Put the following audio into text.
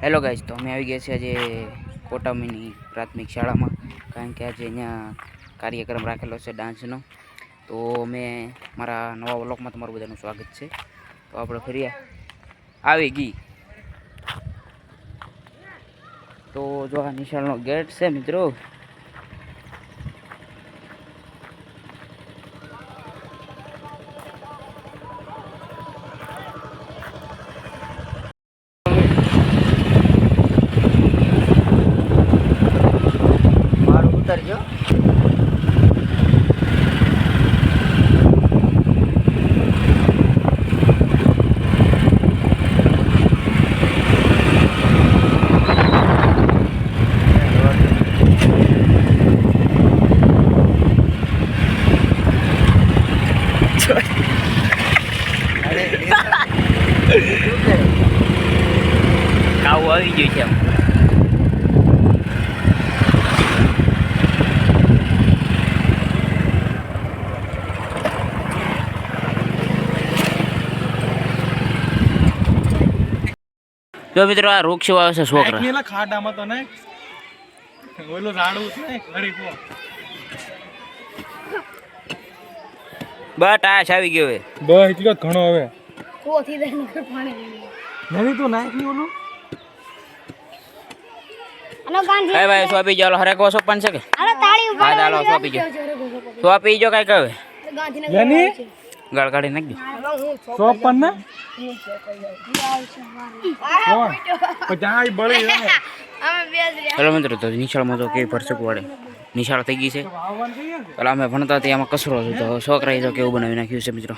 Hello guys, તો અમે આવી ગયા છીએ આજે પોટામીની પ્રાથમિક શાળામાં, કારણ કે આજે અહીંયા કાર્યક્રમ રાખેલો છે ડાન્સનો. તો અમે મારા નવા વ્લોગમાં તમારું બધાનું સ્વાગત છે. તો આપણે ફરી આવી ગઈ. તો જો આ નિશાળનો ગેટ છે મિત્રો. ઉતરજો. કાવું આવી ગયું છે. જો મિત્રો આ વૃક્ષ વાવે છે છોકરા. એકલા ખાડામાં તો નહીં ઓલો ઝાડું છે ઘડી કો બટ આ આવી ગયો હવે. બસ એટલો જ ઘણો હવે કોથી દે નકર પાણી નહીં તો નાખ ની ઓલું આનો ગાંધી ભાઈ ભાઈ સોપી જાવ હરેક વો સોપન છે કે આનો તાળી ઉપર હા ચાલો સોપી જો સોપી જો કઈ કહે ગાંધીનગર લેની ગળ કાઢી નાખજો. સોપન ને કોણ પચાઈ બળી અમે બેસ રહ્યા હેલો મિત્રો, તો નિશાળમાં તો કેવી પરસક વાળે નિશાળ થઈ ગઈ છે. પેલા અમે ભણતા હતા એમાં કચરો હતો, તો છોકરાએ તો કેવું બનાવી નાખ્યું છે મિત્રો.